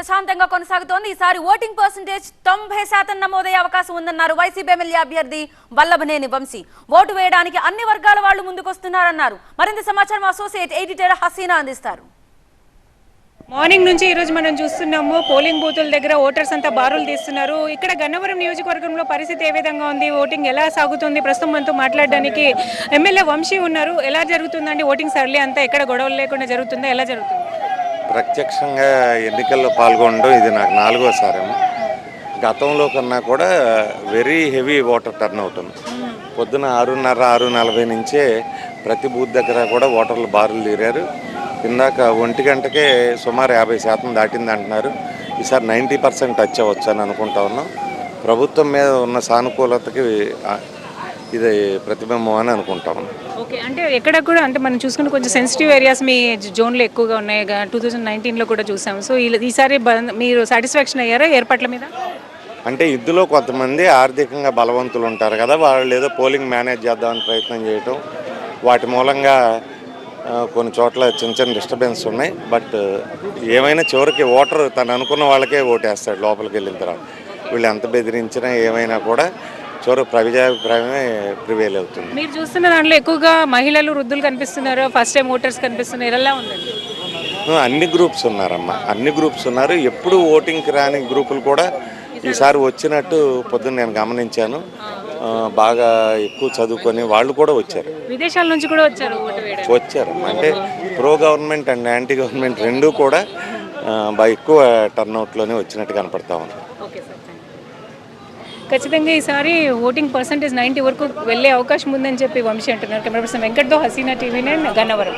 ప్రశాంతంగా కొనసాగుతోంది. ఈసారి ఓటింగ్ పర్సెంటేజ్ 90% నమోదయ్యే అవకాశం ఉందన్నారు వైసీపీ ఎమ్మెల్యే అభ్యర్థి వల్లభనేని వంశీ. ఓటు వేయడానికి అన్ని వర్గాల వాళ్ళు ముందుకొస్తున్నారన్నారు. మరింత సమాచారం అసోసియేట్ ఎడిటర్ హసీనా అందిస్తారు. మార్నింగ్ నుంచి ఈ రోజు మనం చూస్తున్నాము పోలింగ్ బూతుల దగ్గర ఓటర్స్ అంతా బారులు తీస్తున్నారు. ఇక్కడ గన్నవరం నియోజకవర్గంలో పరిస్థితి ఏ విధంగా ఉంది, ఓటింగ్ ఎలా సాగుతుంది, ప్రస్తుతం మనతో మాట్లాడడానికి ఎమ్మెల్యే వంశీ ఉన్నారు. ఎలా జరుగుతుందండి ఓటింగ్ సర్లీ అంతా, ఎక్కడ గొడవలు లేకుండా జరుగుతుందా, ఎలా జరుగుతుంది? ప్రత్యక్షంగా ఎన్నికల్లో పాల్గొనడం ఇది నాకు 4వసారి. గతంలో కన్నా కూడా వెరీ హెవీ ఓటర్ టర్న్ అవుతుంది. పొద్దున 6:30, 6:40 నుంచే ప్రతి బూత్ దగ్గర కూడా ఓటర్లు బారులు తీరారు. ఇందాక 1 గంటకే సుమారు 50% దాటింది అంటున్నారు. ఈసారి 90% టచ్ అవ్వచ్చు అని అనుకుంటా ఉన్నాం. ప్రభుత్వం మీద ఉన్న సానుకూలతకి ఇది ప్రతిబింబం అని అనుకుంటా ఉన్నాం. ఓకే, అంటే ఎక్కడ కూడా అంటే మనం చూసుకుంటే కొంచెం సెన్సిటివ్ ఏరియాస్ మీ జోన్లో ఎక్కువగా ఉన్నాయి. 2019లో కూడా చూసాం. సో ఈసారి మీరు సాటిస్ఫాక్షన్ అయ్యారా ఏర్పాట్ల మీద? అంటే ఇందులో కొంతమంది ఆర్థికంగా బలవంతులు ఉంటారు కదా, వాళ్ళు ఏదో పోలింగ్ మేనేజ్ చేద్దామని ప్రయత్నం చేయటం, వాటి మూలంగా కొన్ని చోట్ల చిన్న చిన్న డిస్టర్బెన్స్ ఉన్నాయి. బట్ ఏమైనా చివరికి ఓటర్ తను అనుకున్న వాళ్ళకే ఓటేస్తాడు లోపలికి వెళ్ళిన తర్వాత. వీళ్ళు ఎంత బెదిరించినా ఏమైనా కూడా చివరికి ప్రజాభిప్రాయమే ప్రివేల్ అవుతుంది. మీరు చూస్తున్న దాంట్లో ఎక్కువగా మహిళలు, వృద్ధులు కనిపిస్తున్నారు, ఫస్ట్ టైం ఓటర్స్ కనిపిస్తున్నారు, ఎలా ఉందండి? అన్ని గ్రూప్స్ ఉన్నారమ్మా, అన్ని గ్రూప్స్ ఉన్నారు. ఎప్పుడు ఓటింగ్కి రాని గ్రూపులు కూడా ఈసారి వచ్చినట్టు పొద్దున్న నేను గమనించాను. బాగా ఎక్కువ చదువుకొని వాళ్ళు కూడా వచ్చారు, విదేశాల నుంచి కూడా వచ్చారు. అంటే pro government and anti government రెండూ కూడా బాగా ఎక్కువ టర్న్అవుట్లోనే వచ్చినట్టు కనపడతా ఉంది. ఖచ్చితంగా ఈసారి ఓటింగ్ పర్సెంటేజ్ 90 వరకు వెళ్ళే అవకాశం ఉందని చెప్పి వంశీ అంటున్నారు. కెమెరా పర్సన్ వెంకట్తో హసీనా, టీవీ9 గన్నవరం.